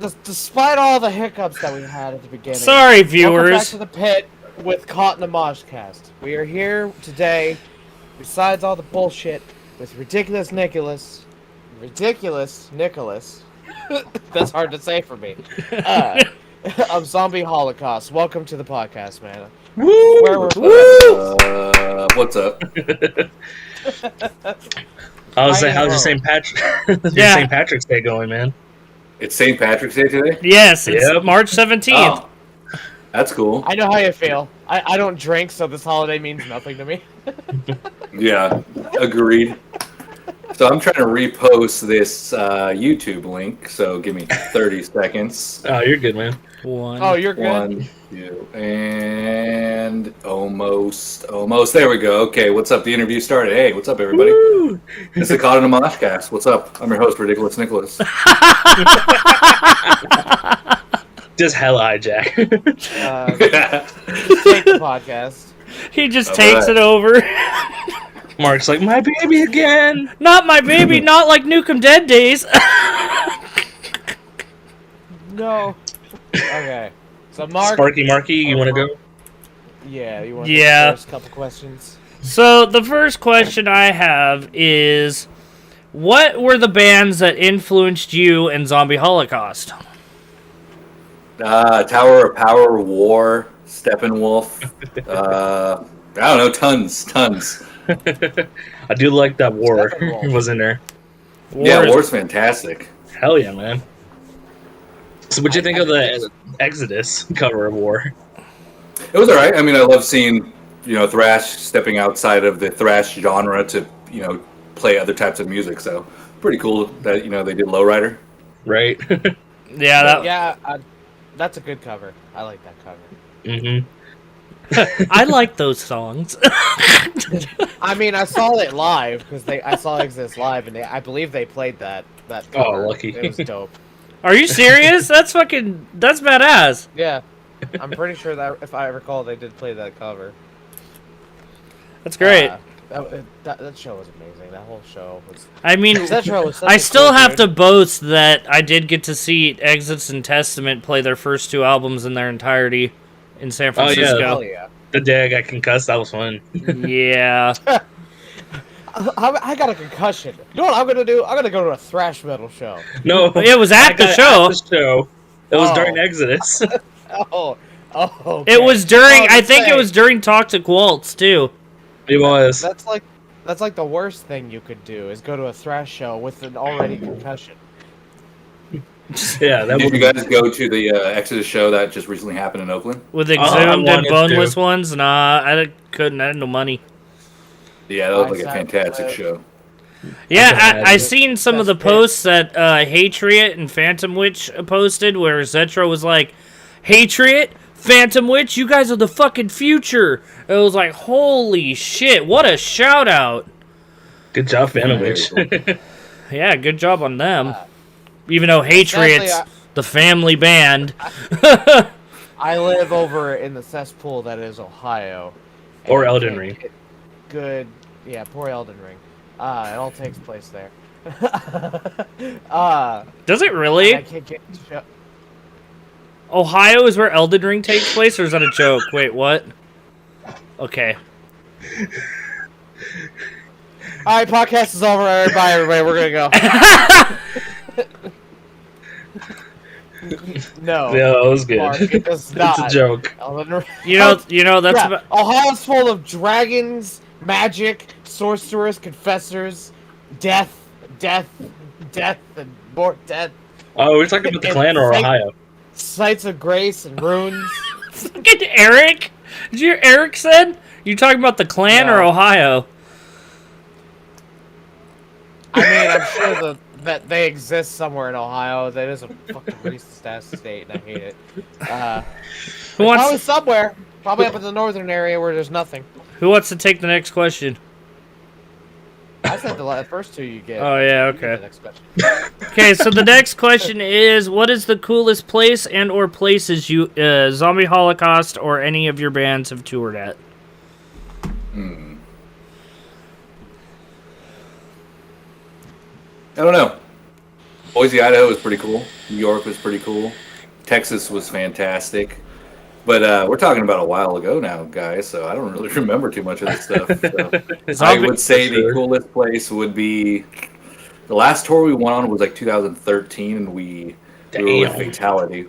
Despite all the hiccups that we had at the beginning, Sorry, welcome viewers. back to the pit with Caught in the Moshcast. We are here today, besides all the bullshit, with Ridiculous Nicholas. That's hard to say for me. Of Zombie Holocaust. Welcome to the podcast, man. Woo! Where we're What's up? I was Hi, like, how's your hello. St. Patrick? Yeah. St. Patrick's Day going, man? It's St. Patrick's Day today? Yes, it's Yep. March 17th. Oh, that's cool. I know how you feel. I don't drink, so this holiday means nothing to me. Yeah, agreed. So I'm trying to repost this YouTube link, so give me 30 seconds. Oh, you're good, man. Oh, you're good. 1, 2, and almost. There we go. Okay, what's up? The interview started. Hey, what's up, everybody? Woo! It's the Caught in the Moshcast. What's up? I'm your host, Ridiculous Nicholas. Just hella hijack. Take the podcast. He just All takes right. it over. Mark's like, my baby again. Not my baby, not like Nukem Dead days. No. Okay. So Mark. Sparky Marky, you want to go? Yeah, you want Yeah. the first couple questions? So, the first question I have is, what were the bands that influenced you in Zombie Holocaust? Tower of Power, War, Steppenwolf. I don't know, tons. I do like that War Steppenwolf. was in there. Yeah, War- War's fantastic. Hell yeah, man. So what'd you think of the Exodus cover of War? It was alright. I mean, I love seeing, thrash stepping outside of the thrash genre to, play other types of music. So pretty cool that, they did Lowrider. Right? Yeah, that, Yeah, that's a good cover. I like that cover. Mm-hmm. I like those songs. I mean, I saw it live because I saw Exodus live, and I believe they played that cover. lucky. It was dope. Are you serious? That's badass. Yeah, I'm pretty sure that if I recall, they did play that cover. That's great. That show was amazing. That whole show was. I mean, That show was. Such I a still cool have dude. to boast that I did get to see Exodus and Testament play their first two albums in their entirety in San Oh, yeah. Francisco. Hell yeah! The day I got concussed, that was fun. Yeah. I got a concussion. You know what I'm gonna do? I'm gonna go to a thrash metal show. No, It was at I the got show. At the show. It was Oh. during Exodus. Oh. It was during. I let's think say, it was during Toxic Waltz too. It was. That's like the worst thing you could do is go to a thrash show with an already concussion. Yeah, that Did you was. guys go to the Exodus show that just recently happened in Oakland? With I exhumed and wanted boneless to. ones? Nah, I couldn't. I had no money. Yeah, that was I like a sat fantastic there. show. Yeah, imagine. I seen some of the That's it. posts that Hatriot and Phantom Witch posted where Zetro was like, Hatriot, Phantom Witch, you guys are the fucking future. It was like, holy shit, what a shout out. Good job, Phantom Very Witch. cool. Yeah, good job on them. Uh, Even though Hatriot's sadly, the family band. I live over in the cesspool that is Ohio. Or and Elden can't Ring. get Good, yeah, poor Elden Ring. It all takes place there. Does it I really? can't get show. Ohio is where Elden Ring takes place, or is that a joke? Wait, what? Okay. All right, podcast is over. Bye, everybody. We're gonna go. No, Yeah, that was good. Mark, it does It's not. a joke. Elden Ring. You know that's Yeah, about, Ohio's full of dragons, magic, sorcerers, confessors, death, and more death. Oh, we're talking about the clan or Ohio? Sites of grace and runes. fucking Eric. Did you hear Eric said? You talking about the clan or No. Ohio? I mean, I'm sure that they exist somewhere in Ohio. That is a fucking racist ass state, and I hate it. Who Probably wants somewhere. Probably up in the northern area where there's nothing. to take the next question? I said the first two you get. Oh yeah, You get the okay. next question. Okay, so the next question is, what is the coolest place and or places you Zombie Holocaust or any of your bands have toured at? I don't know. Boise, Idaho was pretty cool. New York was pretty cool. Texas was fantastic. But we're talking about a while ago now, guys, so I don't really remember too much of this stuff. So I would say the coolest place would be the last tour we went on was like 2013, and we were with Fatality.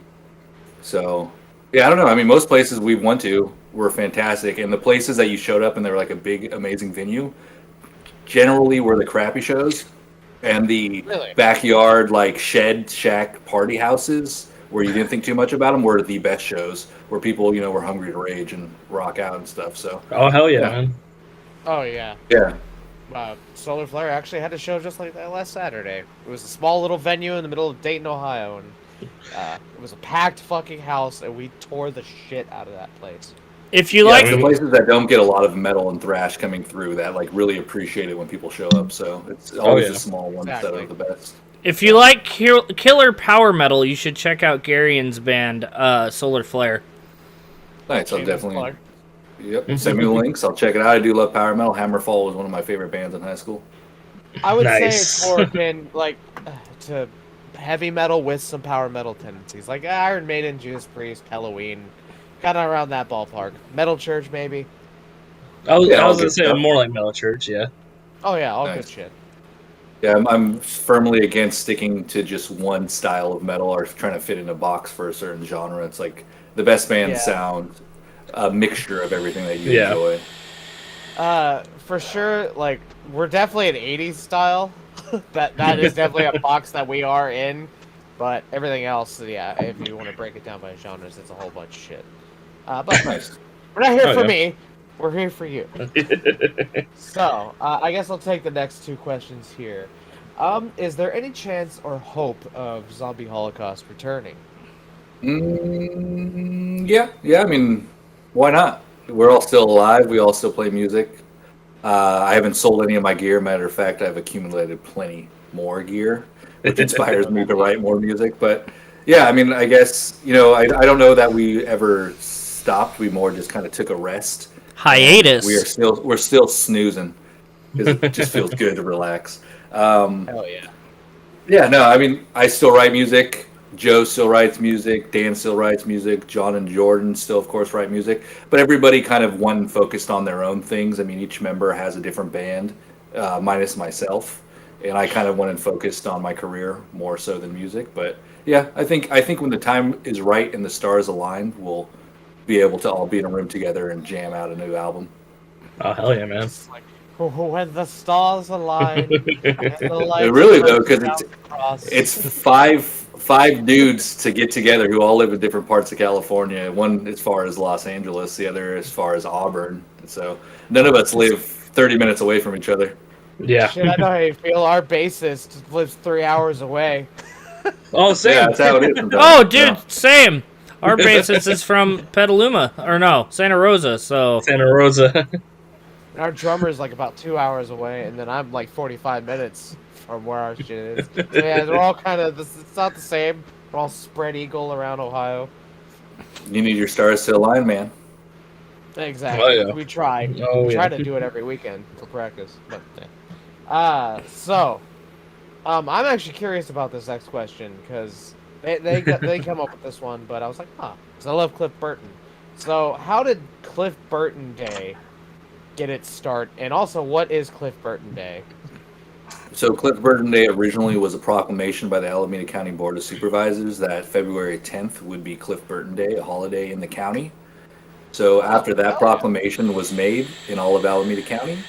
So, yeah, I don't know. I mean, most places we went to were fantastic, and the places that you showed up and they were like a big, amazing venue generally were the crappy shows, and the backyard, like shed shack party houses where you didn't think too much about them were the best shows where people, were hungry to rage and rock out and stuff. So, oh hell yeah, man. Oh yeah. Yeah. Solar Flare actually had a show just like that last Saturday. It was a small little venue in the middle of Dayton, Ohio, and it was a packed fucking house, and we tore the shit out of that place. If you like the places that don't get a lot of metal and thrash coming through, that like really appreciate it when people show up. So it's always the small ones that are the best. If you like killer power metal, you should check out Garion's band, Solar Flare. Nice, I'll definitely. Yep, send me the links. I'll check it out. I do love power metal. Hammerfall was one of my favorite bands in high school. I would say it's more akin to heavy metal with some power metal tendencies, like Iron Maiden, Judas Priest, Halloween, kind of around that ballpark. Metal Church, maybe. I was gonna say more like Metal Church, yeah. Oh yeah, all good shit. Yeah, I'm firmly against sticking to just one style of metal or trying to fit in a box for a certain genre. It's like the best bands sound a mixture of everything that you enjoy. For sure, like we're definitely an '80s style. that is definitely a box that we are in, but everything else, if you want to break it down by genres, it's a whole bunch of shit. But nice. We're not here for me. We're here for you. So, I guess I'll take the next two questions here. Is there any chance or hope of Zombie Holocaust returning? Yeah. I mean, why not? We're all still alive. We all still play music. I haven't sold any of my gear. Matter of fact, I've accumulated plenty more gear, which inspires me to write more music. But yeah, I mean, I guess, I don't know that we ever stopped. We more just kind of took a rest. Hiatus. We're still snoozing because it just feels good to relax. Hell yeah. Yeah, no, I mean, I still write music. Joe still writes music. Dan still writes music. John and Jordan still, of course, write music. But everybody kind of focused on their own things. I mean, each member has a different band, minus myself. And I kind of went and focused on my career more so than music. But yeah, I think when the time is right and the stars align, we'll be able to all be in a room together and jam out a new album. Oh hell yeah, man! It's like, when the stars align. Really though, because it's five dudes to get together who all live in different parts of California. One as far as Los Angeles, the other as far as Auburn. So none of us live 30 minutes away from each other. Yeah. Shit, I know how you feel. Our bassist lives 3 hours away. Oh, same. Yeah, that's how it is sometimes. Oh, dude, same. Our bassist is from Petaluma, or no, Santa Rosa. So Santa Rosa. Our drummer's like about 2 hours away, and then I'm like 45 minutes from where our shit is. So yeah, they're all kind of. It's not the same. We're all spread eagle around Ohio. You need your stars to align, man. Exactly. Oh, yeah. We try. Oh, we try yeah. to do it every weekend for practice. But I'm actually curious about this next question because they come up with this one, but I was like, because I love Cliff Burton. So how did Cliff Burton Day get its start, and also what is Cliff Burton Day? So Cliff Burton Day originally was a proclamation by the Alameda County Board of Supervisors that February 10th would be Cliff Burton Day, a holiday in the county. So after that proclamation was made in all of Alameda County,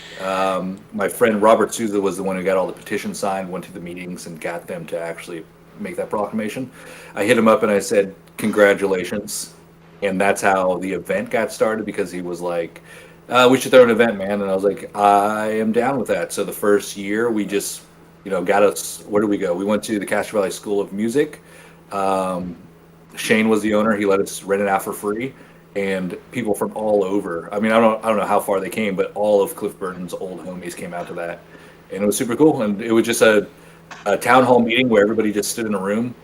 my friend Robert Souza was the one who got all the petitions signed, went to the meetings, and got them to actually make that proclamation. I hit him up and I said, congratulations. And that's how the event got started, because he was like, we should throw an event, man. And I was like, I am down with that. So the first year we just, got us, where did we go? We went to the Castro Valley School of Music. Shane was the owner. He let us rent it out for free. And people from all over, I mean, I don't know how far they came, but all of Cliff Burton's old homies came out to that. And it was super cool. And it was just a town hall meeting where everybody just stood in a room,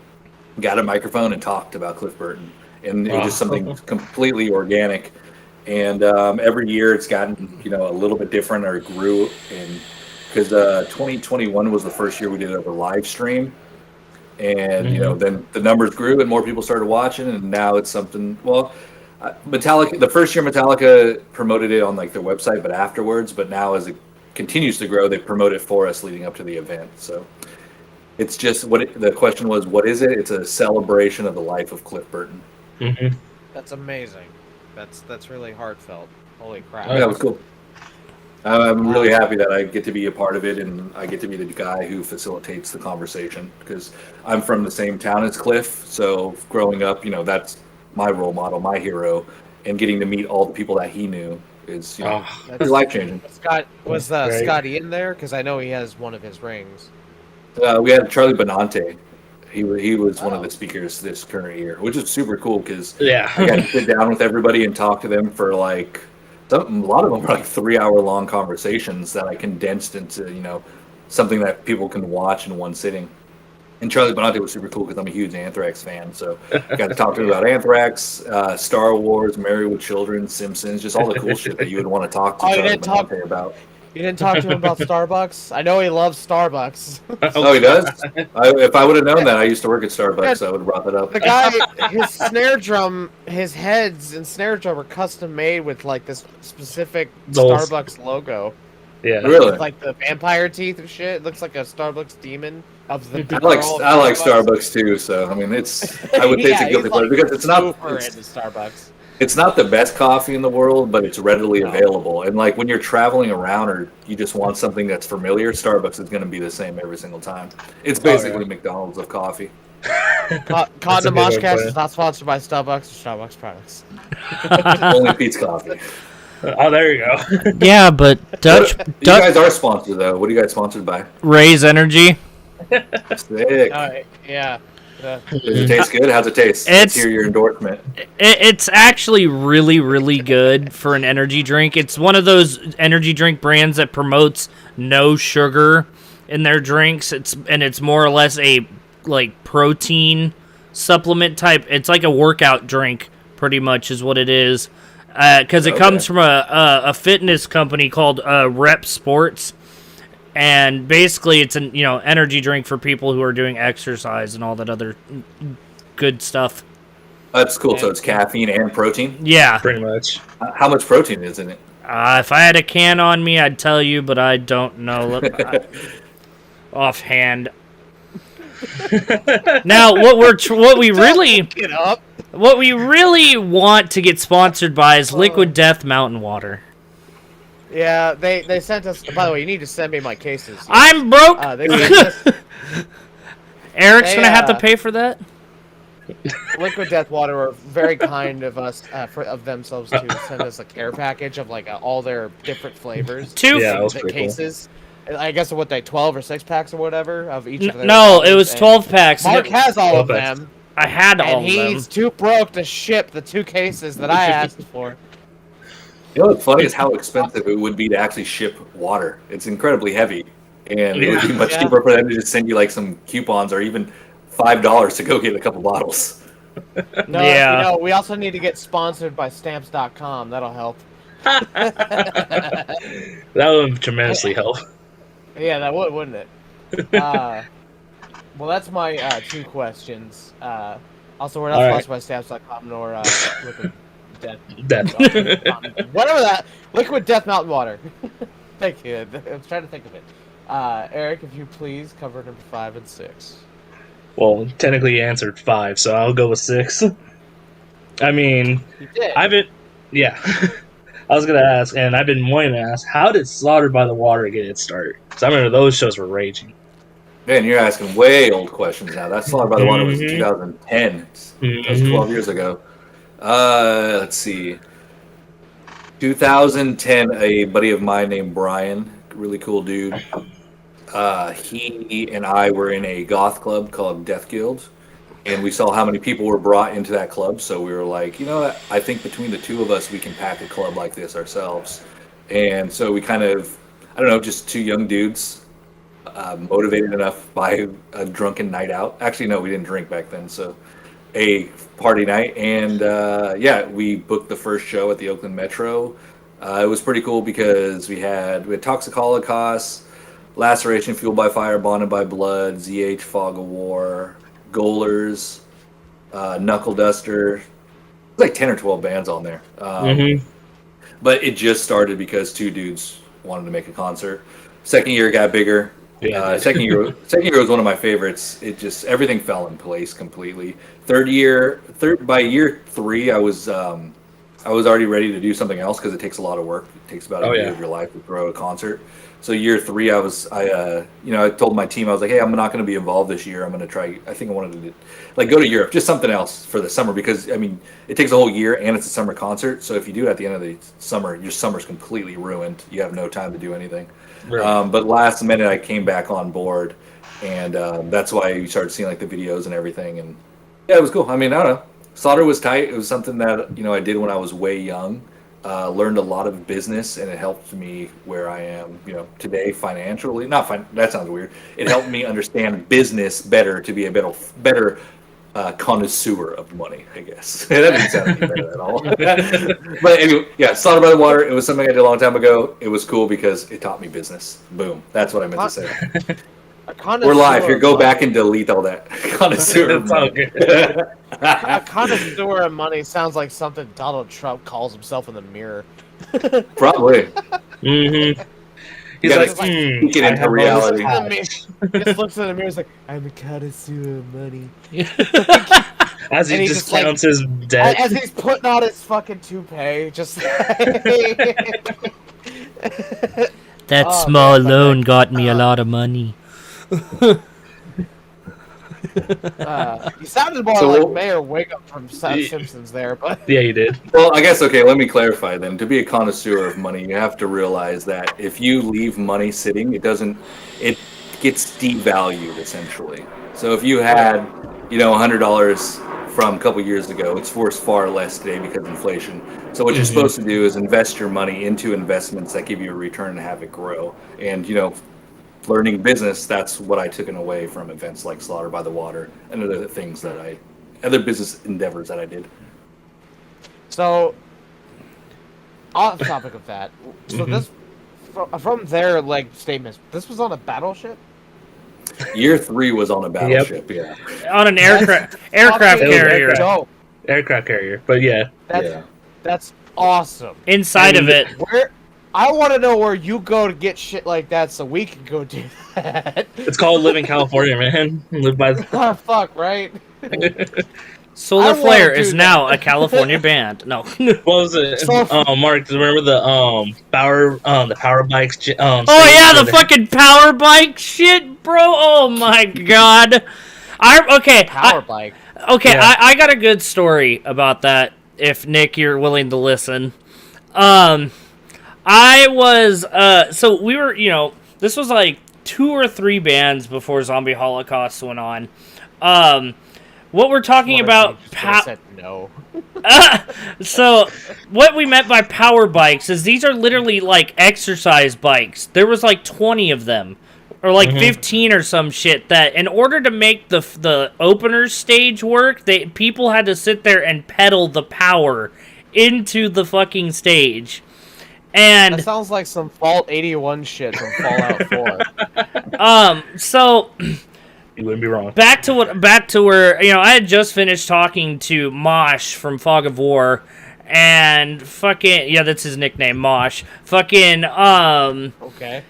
got a microphone, and talked about Cliff Burton. And it was just something completely organic. And every year it's gotten, a little bit different, or it grew. And because 2021 was the first year we did it over live stream. And then the numbers grew and more people started watching, and now it's something. Well, Metallica, the first year Metallica promoted it on like their website, but afterwards. But now as it continues to grow, they promote it for us leading up to the event. So it's just the question was, what is it? It's a celebration of the life of Cliff Burton. Mm-hmm. That's amazing. That's really heartfelt. Holy crap! That was cool. I'm really happy that I get to be a part of it, and I get to be the guy who facilitates the conversation, because I'm from the same town as Cliff. So growing up, that's my role model, my hero, and getting to meet all the people that he knew is life changing. Was Scotty in there? Because I know he has one of his rings. We had Charlie Benante. He was one of the speakers this current year, which is super cool because I got to sit down with everybody and talk to them for like. A lot of them were like 3-hour-long conversations that I condensed into, something that people can watch in one sitting. And Charlie Benante was super cool because I'm a huge Anthrax fan. So I got to talk to him about Anthrax, Star Wars, Married with Children, Simpsons, just all the cool shit that you would want to talk to Charlie Benante about. You didn't talk to him about Starbucks? I know he loves Starbucks. Oh, he does? If I would have known that, I used to work at Starbucks, I would have brought that up. The guy, his snare drum, his heads and snare drum are custom made with like this specific Starbucks logo. Yeah. Really? With, like the vampire teeth and shit. It looks like a Starbucks demon. I like Starbucks too, so I mean I would say it's a guilty pleasure because it's not Starbucks. It's not the best coffee in the world, but it's readily available. And like when you're traveling around or you just want something that's familiar, Starbucks is going to be the same every single time. It's basically McDonald's of coffee. Condom Moshcast is not sponsored by Starbucks or Starbucks products. Only Pete's Coffee. Oh, there you go. Yeah, but You guys are sponsored though. What are you guys sponsored by? Raise Energy. Sick. Yeah. Does it taste good? How's it taste? Let's hear your endorsement. It's actually really, really good for an energy drink. It's one of those energy drink brands that promotes no sugar in their drinks. It's more or less a like protein supplement type. It's like a workout drink, pretty much, is what it is. Because it comes from a fitness company called Rep Sports. And basically, it's an energy drink for people who are doing exercise and all that other good stuff. That's cool. So it's caffeine and protein? Yeah. Pretty much. How much protein is in it? If I had a can on me, I'd tell you, but I don't know offhand. Now, what we really want to get sponsored by is Liquid Death Mountain Water. Yeah, they sent us. By the way, you need to send me my cases. I'm broke. Eric's gonna have to pay for that. Liquid Death Water were very kind of us of themselves to send us a care package of like all their different flavors. The cases. Cool. I guess what 12 or 6 packs or whatever of each of them. No, it was 12 packs. Mark has all of them. I had all of them. And he's too broke to ship the 2 cases that I asked for. You know what's funny is how expensive it would be to actually ship water. It's incredibly heavy, and it would be much cheaper for them to just send you like some coupons or even $5 to go get a couple bottles. No, we also need to get sponsored by Stamps.com. That'll help. That would tremendously help. Yeah, that would, wouldn't it? Well, that's my 2 questions. Also, we're not sponsored by Stamps.com nor Liquid Death. Whatever that. Liquid Death Mountain Water. Thank you. I was trying to think of it. Eric, if you please cover number 5 and 6. Well, technically you answered 5, so I'll go with 6. I mean, you did. I was gonna ask, and I've been wanting to ask, how did Slaughtered by the Water get its start? Because I remember those shows were raging. Man, you're asking way old questions now. That Slaughtered by the Water was 2010. That was 12 years ago. Let's see. 2010, a buddy of mine named Brian, really cool dude. He and I were in a goth club called Death Guild, and we saw how many people were brought into that club. So we were like, you know what? I think between the 2 of us, we can pack a club like this ourselves. And so we kind of, I don't know, just 2 young dudes, motivated enough by a drunken night out. Actually, no, we didn't drink back then. So a party night, and we booked the first show at the Oakland Metro. It was pretty cool because we had Toxic Holocaust, Laceration, Fueled by Fire, Bonded by Blood, ZH, Fog of War, Goalers, Knuckle Duster. There's like 10 or 12 bands on there. But it just started because two dudes wanted to make a concert. Second year got bigger. Yeah, second year was one of my favorites. It just everything fell in place completely. By year 3, I was already ready to do something else because it takes a lot of work. It takes about a year of your life to throw a concert. So year 3, I told my team, I was like, hey, I'm not going to be involved this year. I'm going to try. I think I wanted to go to Europe, just something else for the summer because I mean it takes a whole year and it's a summer concert. So if you do it at the end of the summer, your summer's completely ruined. You have no time to do anything. Right. But last minute, I came back on board, and that's why you started seeing like the videos and everything. And yeah, it was cool. I mean, I don't know. Slaughter was tight. It was something that I did when I was way young. Learned a lot of business, and it helped me where I am, today financially. That sounds weird. It helped me understand business better to be a better connoisseur of money, I guess. That didn't sound any better at all. But anyway, yeah, Slaughter by the Water. It was something I did a long time ago. It was cool because it taught me business. Boom. That's what I meant to say. We're live here. Go back and delete all that. Connoisseur of money. A connoisseur of money sounds like something Donald Trump calls himself in the mirror. Probably. Mm-hmm. He's like, get into reality. He just looks in the mirror. He's like, I'm a connoisseur of money. As he just counts his debt. As he's putting on his fucking toupee, just. That small loan got me a lot of money. You sounded more like Mayor Wiggum from Simpsons there, but yeah, you did. Well, I guess let me clarify then. To be a connoisseur of money, you have to realize that if you leave money sitting, it gets devalued essentially. So if you had, $100 from a couple years ago, it's worth far less today because of inflation. So what you're supposed to do is invest your money into investments that give you a return and have it grow. And learning business, that's what I took away from events like Slaughter by the Water and other business endeavors that I did. So, on the topic of that, so this, from their statements, this was on a battleship? Year 3 was on a battleship, yeah. On an aircraft carrier. Aircraft carrier, but yeah. That's awesome. Inside of it. I want to know where you go to get shit like that so we can go do that. It's called Live in California, man. Live by the... Oh, fuck, right? Solar Flare is now a California band. No. What was it? Mark, do you remember the power bikes? Oh yeah, the fucking power bike shit, bro. Oh my god. Power bike. Okay, yeah. I got a good story about that. If Nick, you're willing to listen. I was, so we were, this was like 2 or 3 bands before Zombie Holocaust went on. What we're talking about, said no. So what we meant by power bikes is these are literally like exercise bikes. There was like 20 of them, or like 15 or some shit, that in order to make the opener stage work, people had to sit there and pedal the power into the fucking stage. And that sounds like some Fault 81 shit from Fallout 4. So you wouldn't be wrong. Back to where I had just finished talking to Mosh from Fog of War, and fucking that's his nickname, Mosh. Fucking okay.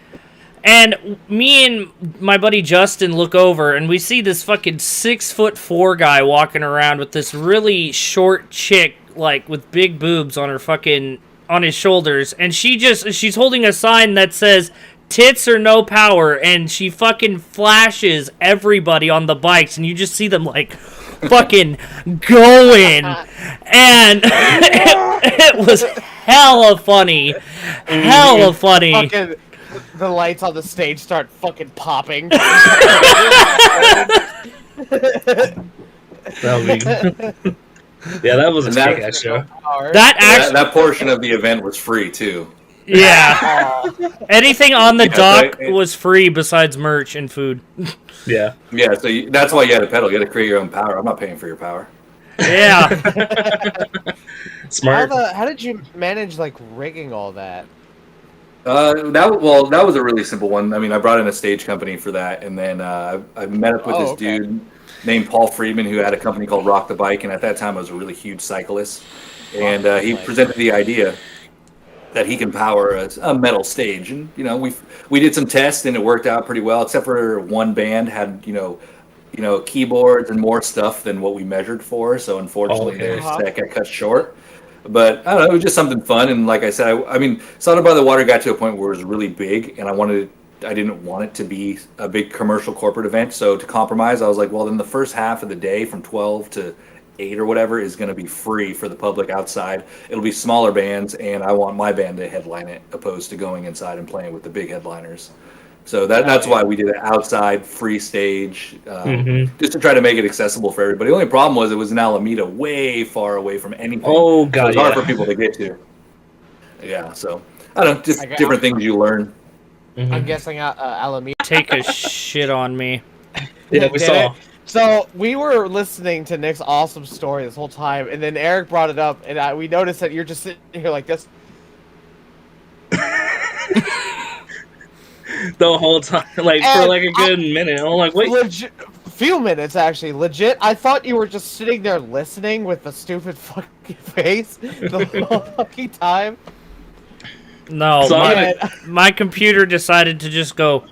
And me and my buddy Justin look over, and we see this fucking 6'4" guy walking around with this really short chick, like with big boobs on his shoulders, and she's holding a sign that says tits or no power, and she fucking flashes everybody on the bikes, and you just see them like fucking going, and it was hella funny. Fucking, the lights on the stage start fucking popping. Yeah, that was a kick-ass show. That portion of the event was free too. Yeah. Anything on the dock was free besides merch and food. Yeah. Yeah, so that's why you had to pedal. You had to create your own power. I'm not paying for your power. Yeah. Smart. How did you manage rigging all that? That was a really simple one. I mean, I brought in a stage company for that, and then I met up with this dude. named Paul Friedman who had a company called Rock the Bike, and at that time I was a really huge cyclist, and he presented the idea that he can power a metal stage, and we did some tests and it worked out pretty well, except for one band had keyboards and more stuff than what we measured for, so unfortunately their spec got cut short. But I don't know, it was just something fun, and like I said, I mean, Slaughter by the Water got to a point where it was really big, and I didn't want it to be a big commercial corporate event, so to compromise, I was like, well, then the first half of the day from 12 to 8 or whatever is going to be free for the public outside. It'll be smaller bands, and I want my band to headline it, opposed to going inside and playing with the big headliners. So that's why we did it outside, free stage, just to try to make it accessible for everybody. The only problem was it was in Alameda, way far away from anything. Oh, God, so it's hard for people to get to. Yeah, so, I don't know, just different things you learn. I'm guessing Alameda. Take a shit on me. Yeah, we saw. So we were listening to Nick's awesome story this whole time, and then Eric brought it up, and we noticed that you're just sitting here like this. The whole time, like, and for like a good minute. I'm like, wait. Few minutes, actually. Legit, I thought you were just sitting there listening with a stupid fucking face the whole fucking time. No, my computer decided to just go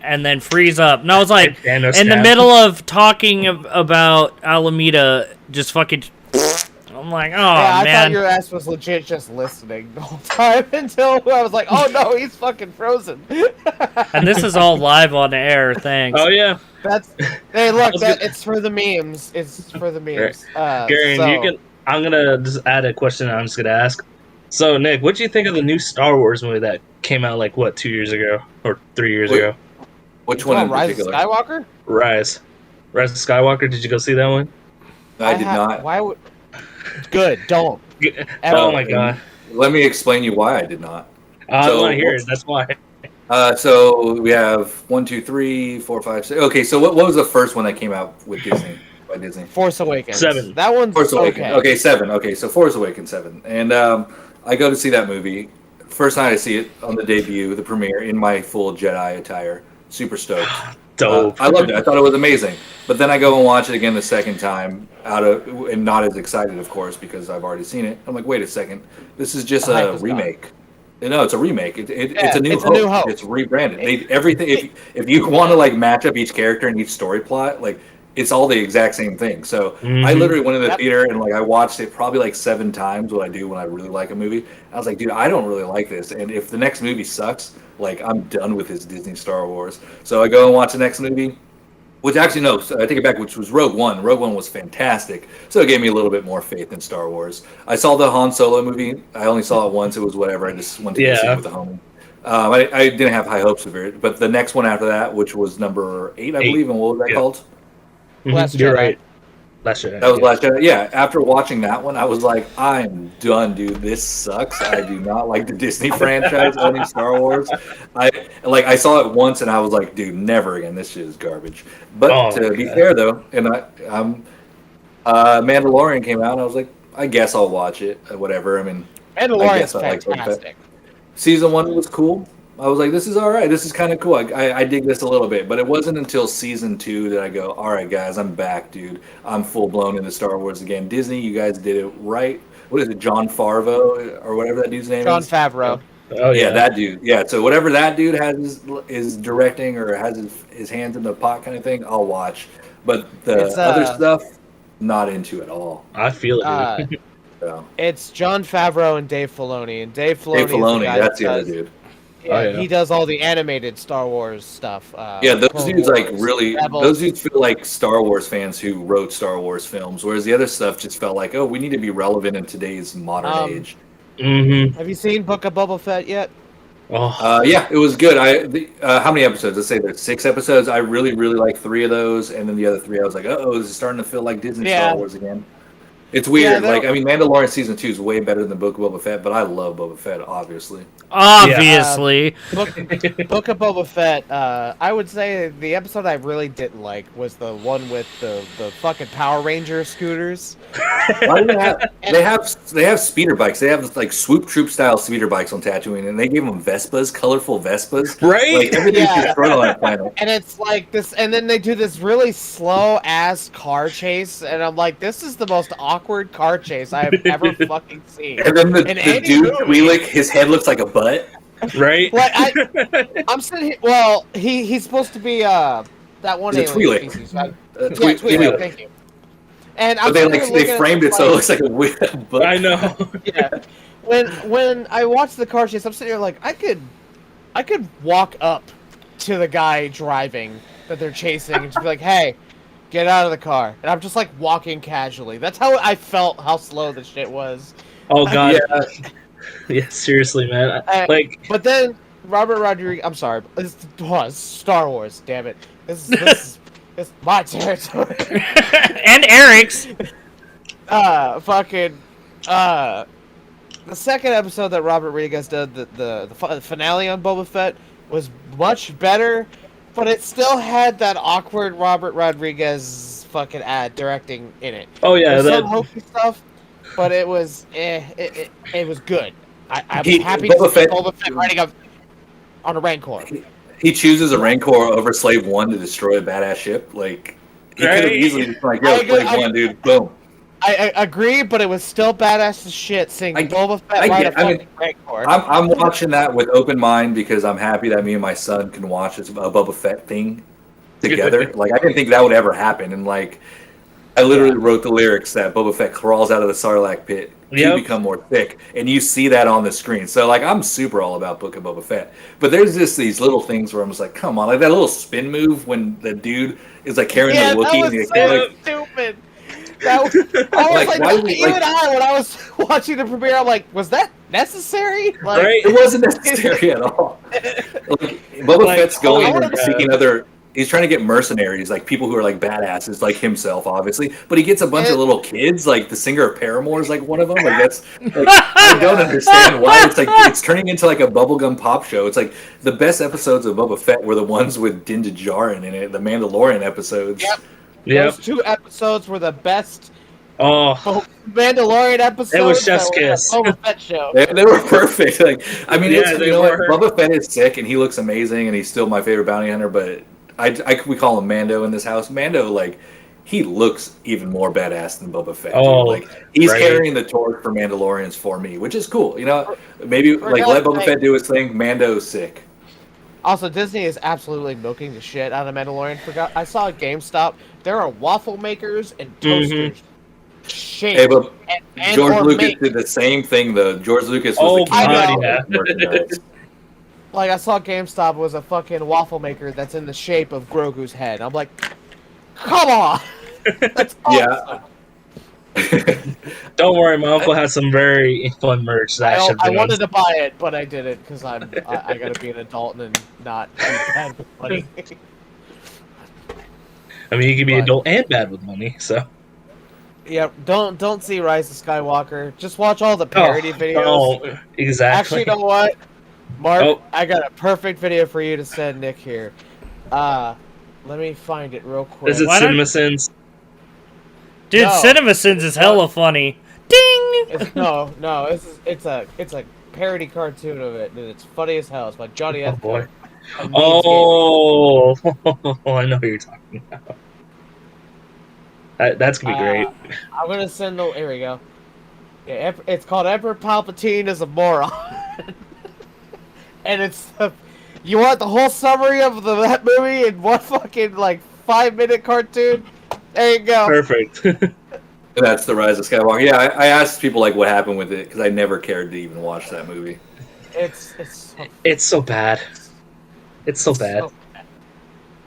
and then freeze up. And I was like, in the middle of talking about Alameda, just fucking... I'm like, oh, yeah, man. I thought your ass was legit just listening the whole time until I was like, oh no, he's fucking frozen. And this is all live on air, thanks. Oh, yeah. Hey, look, it's for the memes. It's for the memes. Garen, I'm going to just add a question I'm just going to ask. So, Nick, what do you think of the new Star Wars movie that came out, 2 years ago? Or 3 years ago? Which one in Rise particular? Of Skywalker? Rise of Skywalker, did you go see that one? I did not. Why would... Good, don't. Oh my god. Let me explain you why I did not. I want to hear it, that's why. So we have 1, 2, 3, 4, 5, 6. Okay, so what was the first one that came out with Disney? By Disney? Force Awakens. 7. That one's Force Awakens. okay. Okay, 7. Okay, so Force Awakens 7. And I go to see that movie. First night I see it on the debut, the premiere, in my full Jedi attire. Super stoked. Dope. I loved it. I thought it was amazing. But then I go and watch it again the second time, and not as excited, of course, because I've already seen it. I'm like, wait a second, this is just a remake. No, it's a remake. It's a new hope. It's rebranded. Everything. If you want to match up each character and each story plot, it's all the exact same thing. So I literally went to the theater and I watched it probably 7 times. What I do when I really like a movie, I was like, dude, I don't really like this. And if the next movie sucks, I'm done with this Disney Star Wars. So I go and watch the next movie, which actually no, I take it back, which was Rogue One. Rogue One was fantastic. So it gave me a little bit more faith in Star Wars. I saw the Han Solo movie. I only saw it once. It was whatever. I just went to go see it with the homie. I didn't have high hopes of it, but the next one after that, which was number 8, I believe, and what was that called? Last You're Jedi. right. Last Jedi. That was Last Jedi. Yeah, after watching that one, I was like, I'm done, dude. This sucks. I do not like the Disney franchise owning Star Wars. I saw it once and I was like, dude, never again. This shit is garbage. But to be fair though, and Mandalorian came out and I was like, I guess I'll watch it. Whatever. I mean, Mandalorian's fantastic. Season 1 was cool. I was like, this is all right. This is kind of cool. I dig this a little bit. But it wasn't until season 2 that I go, all right, guys, I'm back, dude. I'm full-blown into Star Wars again. Disney, you guys did it right. What is it, Jon Favreau or whatever that dude's name Jon is? Jon Favreau. Oh, yeah, that dude. Yeah, so whatever that dude is directing or has his hands in the pot kind of thing, I'll watch. But the other stuff, not into at all. I feel it, dude. So. It's Jon Favreau and Dave Filoni. And Dave Filoni, that's the other dude. Yeah, he does all the animated Star Wars stuff. Those dudes those dudes feel like Star Wars fans who wrote Star Wars films, whereas the other stuff just felt like, oh, we need to be relevant in today's modern age. Have you seen Book of Boba Fett yet? Yeah, it was good. How many episodes? Let's say there's 6 episodes. I really, really like 3 of those, and then the other 3, I was like, oh, this is starting to feel like Disney Star Wars again. It's weird. Yeah, Like, I mean, Mandalorian season 2 is way better than Book of Boba Fett, but I love Boba Fett, obviously. Obviously. Book of Boba Fett. I would say the episode I really didn't like was the one with the fucking Power Ranger scooters. Why do they have speeder bikes? They have like swoop troop style speeder bikes on Tatooine, and they gave them Vespas, colorful Vespas. Right? Like everything's Yeah. destroyed on that planet. And it's like this, and then they do this really slow ass car chase, and I'm like, this is the most awkward car chase I have ever fucking seen. And then the any dude movie. Twi'lek, his head looks like a butt. Right? Like I'm sitting here, well, he's supposed to be that one He's a alien Twi'lek. species, right? Twi'lek. Twi'lek, thank you. And But they framed it so it looks like a butt. I know. Yeah. When I watch the car chase, I'm sitting here like I could walk up to the guy driving that they're chasing and just be like, "Hey, get out of the car." And I'm just like walking casually. That's how I felt. How slow the shit was. Oh god. Yeah. Yeah, seriously, man. Like, But then Robert Rodriguez. I'm sorry. This was Star Wars. Damn it. This is my territory. And Eric's. Fucking. The second episode that Robert Rodriguez did, the finale on Boba Fett, was much better, but it still had that awkward Robert Rodriguez fucking directing in it. oh yeah, There's some hokey stuff, but it was it was good. I'm happy Boba to see Fett- Boba Fett riding on a Rancor. He chooses a Rancor over Slave One to destroy a badass ship. Like he could have Right. easily just like, I yo, agree- Slave One, dude, boom. I agree, but it was still badass as shit seeing I- Boba Fett I ride get- a I mean, fucking Rancor. I'm watching that with open mind because I'm happy that me and my son can watch this Boba Fett thing together. Like I didn't think that would ever happen, and like I literally wrote the lyrics that Boba Fett crawls out of the Sarlacc pit to Yep. become more thick, and you see that on the screen. So like I'm super all about Book of Boba Fett, but there's just these little things where I'm just like, come on, like that little spin move when the dude is like carrying Yeah, the that Wookiee. was And so like, stupid. That was, I was Like, like, why would- even like- when I was watching the premiere, I'm like, was that necessary? Like, Right? it wasn't necessary at all. Like Boba Like, Fett's I going wanna- and seeking other. He's trying to get mercenaries, like people who are like badasses, like himself, obviously. But he gets a bunch of little kids, like the singer of Paramore is like one of them. Like that's, like, I don't understand why it's like it's turning into like a bubblegum pop show. It's like the best episodes of Boba Fett were the ones with Din Djarin in it, the Mandalorian episodes. Yep. Yep. Those two episodes were the best Oh, Mandalorian episodes. It was Chef's that were in a kiss. Boba Fett show. They were perfect. Like I mean, Yeah, it's, they you know what? were. Boba Fett is sick and he looks amazing and he's still my favorite bounty hunter. But we call him Mando in this house. Mando, like he looks even more badass than Boba Fett. Oh, dude. Like he's right. carrying the torch for Mandalorians for me, which is cool. You know, maybe For like let God's Boba sake. Fett do his thing. Mando's sick. Also, Disney is absolutely milking the shit out of Mandalorian. I saw at GameStop, there are waffle makers and toasters. Shaped Hey, but and George or Lucas make. did the same thing. Though George Lucas was Oh, the king God, of yeah. merchandise. Like, I saw GameStop was a fucking waffle maker that's in the shape of Grogu's head. I'm like, come on! That's awesome. Yeah. don't worry, my uncle has some very fun merch that I wanted to buy it, but I didn't because I gotta be an adult and not be bad with money. I mean, you can be But- adult and bad with money, so. Yeah, don't see Rise of Skywalker. Just watch all the parody videos. Oh, exactly. Actually, you know what, Mark? Oh. I got a perfect video for you to send Nick here. Let me find it real quick. Is it Why don't- CinemaSins? Dude, No. CinemaSins is hella funny. Ding! No, it's a parody cartoon of it, and it's funny as hell. It's by Johnny Oh F. boy. and Means Gaming. Oh, I know who you're talking about. That's gonna be great. I'm gonna send the. Here we go. Yeah, it's called Emperor Palpatine is a moron, and it's you want the whole summary of that movie in one fucking like 5-minute cartoon. There you go. Perfect. That's the Rise of Skywalker. Yeah, I asked people like what happened with it because I never cared to even watch that movie. It's It's so bad. It's so bad.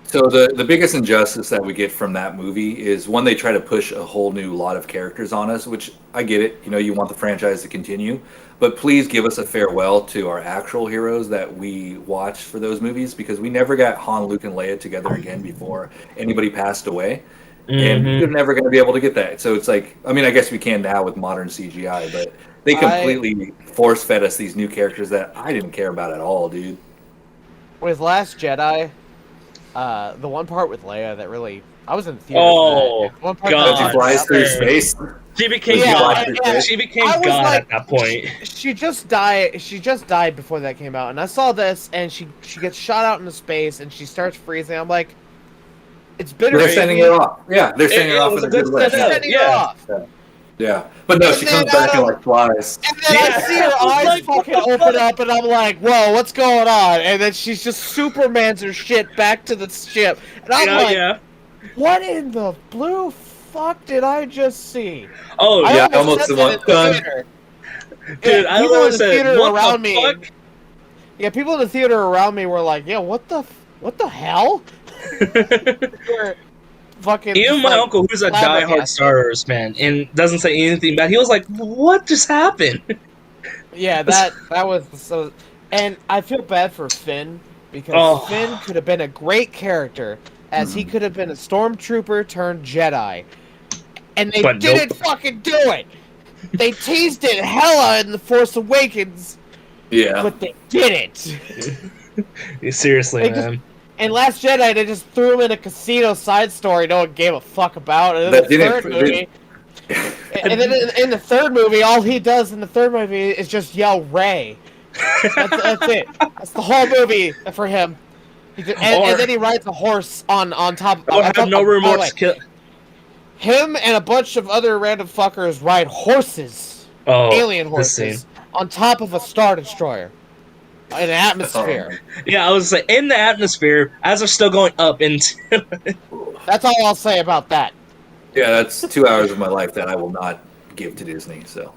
So the biggest injustice that we get from that movie is one, they try to push a whole new lot of characters on us, which I get it. You know, you want the franchise to continue, but please give us a farewell to our actual heroes that we watched for those movies because we never got Han, Luke, and Leia together again before anybody passed away. and Mhm. you're never going to be able to get that. So it's like, I mean, I guess we can now with modern CGI, but they completely force fed us these new characters that I didn't care about at all, dude. With Last Jedi, the one part with Leia that really, I was in the theater Oh, for that. One part That she God, flies through sir. space. She became Yeah, God. yeah. She became I was God like- at that point. She just died. She just died before that came out, and I saw this, and she gets shot out into space, and she starts freezing. I'm like, it's bitter. They're sending her off. Yeah, they're sending It her off was in a a good good way. setup. Sending her Yeah. off. Yeah, but no, And she then comes back and out like flies. And then I see her eyes Like, what fucking the open fuck? up, and I'm like, whoa, what's going on? And then she's just Supermans her shit back to the ship. And I'm like, Yeah. what in the blue fuck did I just see? Oh, Yeah, I almost said want- that in the theater. dude, Yeah, I people in always the said, theater what around the me. fuck? Yeah, people in the theater around me were like, yeah, what the hell? They were fucking Even just my like, uncle, who's a diehard flabbergasted. Star Wars fan, and doesn't say anything bad, he was like, what just happened? Yeah, that was so, and I feel bad for Finn because Oh. Finn could have been a great character, as he could have been a stormtrooper turned Jedi, and they But didn't nope. fucking do it. They teased it hella in the Force Awakens, Yeah, but they didn't. Seriously, They just- man. And Last Jedi, they just threw him in a casino side story no one gave a fuck about. And then That the didn't- third movie, and then in the third movie, all he does in the third movie is just yell Ray. That's it. That's the whole movie for him. And then he rides a horse on top. Or have no by the remorse. way, Kill. him and a bunch of other random fuckers ride horses, Oh, alien this scene. horses, on top of a Star Destroyer in an atmosphere. Yeah, I was like, in the atmosphere, as they're still going up into. That's all I'll say about that. yeah, that's 2 hours of my life that I will not give to Disney. So,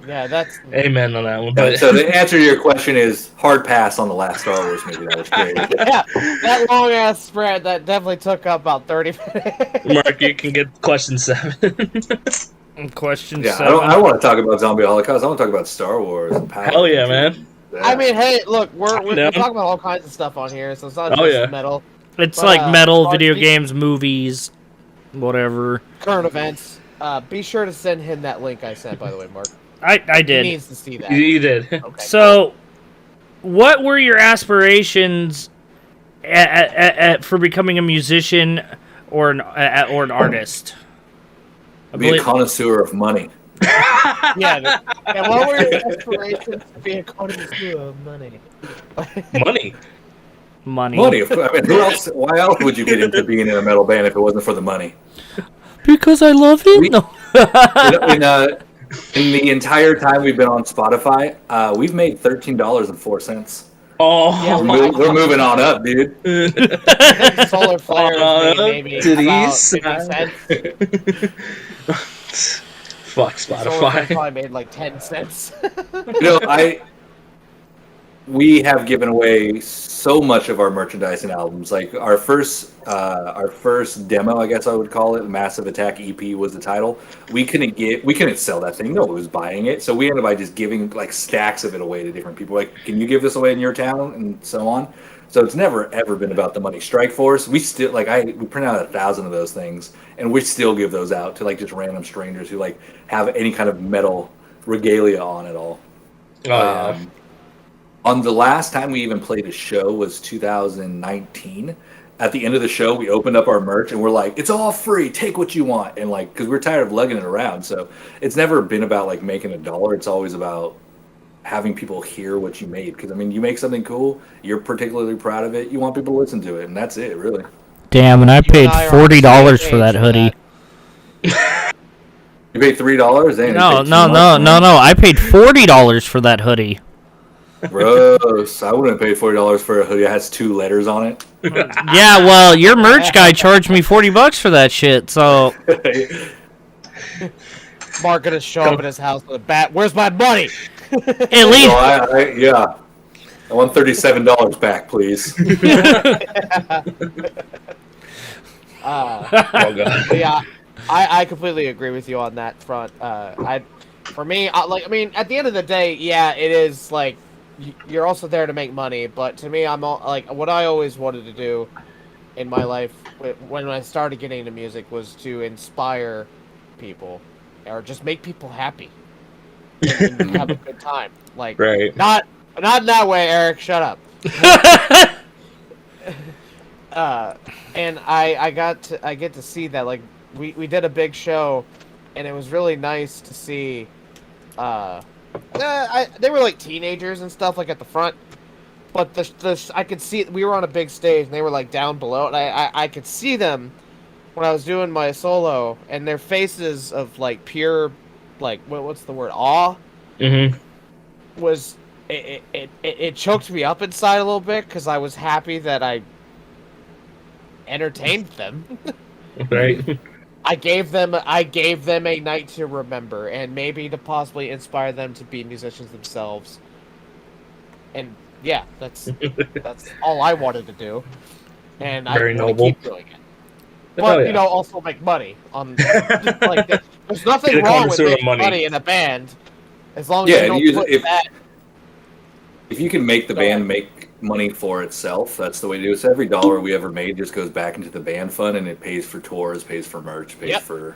Yeah, that's. Amen on that one. yeah, But so the answer to your question is hard pass on the last Star Wars movie. That was great. Yeah, that long ass spread that definitely took up about 30 minutes. Mark, you can get question 7. Question Yeah, I 7. don't want to talk about Zombie Holocaust. I want to talk about Star Wars. And power. Hell yeah, man. I mean, hey, look, we're Down. talking about all kinds of stuff on here, so it's not Oh, just yeah. metal. It's But, like metal, Mark, video be- games, movies, whatever. Current events. Be sure to send him that link I sent, by the way, Mark. I He did. needs to see that. You did. Okay. So, what were your aspirations for becoming a musician or an artist? I be a believe- connoisseur of money. Yeah, what were your aspirations to be a connoisseur of money? Money. money. Money, of course. I mean, who else? Why else would you get into being in a metal band if it wasn't for the money? Because I love it. No. In the entire time we've been on Spotify, we've made $13.04. Oh, Yeah, We're moving on up, dude. Solar flares maybe Did he about sign? 50 cents. fuck Solar Spotify. flares probably made like 10 cents. We have given away so much of our merchandise and albums. Like our first demo, I guess I would call it, Massive Attack EP was the title. We couldn't sell that thing. No one was buying it. So we ended up by just giving like stacks of it away to different people. Like, can you give this away in your town and so on? So it's never ever been about the money. Strike Force, we still we print out 1,000 of those things, and we still give those out to like just random strangers who like have any kind of metal regalia on at all. Oh, yeah. On the last time we even played a show was 2019. At the end of the show, we opened up our merch and we're like, it's all free. Take what you want. And like, because we're tired of lugging it around. So it's never been about like making $1. It's always about having people hear what you made. Because I mean, you make something cool, you're particularly proud of it. You want people to listen to it. And that's it, really. Damn, and I paid and I are on the $40 same for that page hoodie. You paid $3? Damn, No, you paid too no, much, no, man. no, no. I paid $40 for that hoodie. Gross. I wouldn't have paid $40 for a hoodie that has 2 letters on it. Yeah, well, your merch guy charged me $40 for that shit. So Mark gonna show up at his house with a bat. Where's my money? at So least I want $37 back, please. Oh, God. But yeah, I completely agree with you on that front. For me, at the end of the day, yeah, it is like you're also there to make money. But to me, I'm like what I always wanted to do in my life when I started getting into music was to inspire people, or just make people happy and have a good time. Like, Right. not in that way, Eric. Shut up. And I get to see that. Like, we did a big show, and it was really nice to see. They were like teenagers and stuff, like at the front. But I could see we were on a big stage and they were like down below, and I could see them when I was doing my solo, and their faces of like pure, like what's the word, awe, was it choked me up inside a little bit because I was happy that I entertained them. Right. I gave them a night to remember, and maybe to possibly inspire them to be musicians themselves. And yeah, that's all I wanted to do, and Very I want to noble. keep doing it. But yeah. also make money on like there's nothing Get a wrong with connoisseur of making money. money in a band, as long as Yeah, you don't put that. If you can make the band make money for itself, that's the way to do it. So every dollar we ever made just goes back into the band fund, and it pays for tours, pays for merch, pays for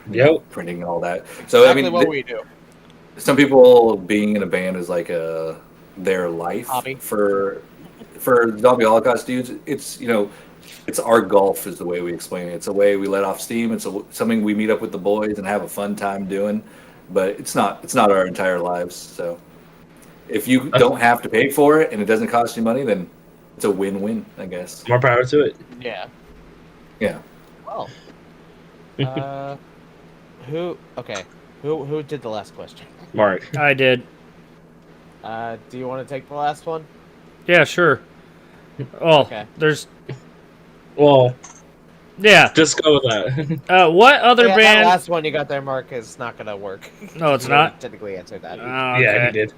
printing and all that. So Exactly I mean, what we do. some people being in a band is like their life. Hobby. For Zombie Holocaust dudes, it's it's our golf is the way we explain it. It's a way we let off steam. It's something we meet up with the boys and have a fun time doing, but it's not our entire lives. So if you don't have to pay for it and it doesn't cost you money, then it's a win-win, I guess. More power to it. Yeah. Yeah. Well. Who did the last question? Mark. I did. Do you want to take the last one? Yeah, sure. Oh, Okay. there's... Well, Yeah. just go with that. What other That band... last one you got there, Mark, is not gonna work. No, it's You not? technically answered that. Oh, Yeah, okay. he did.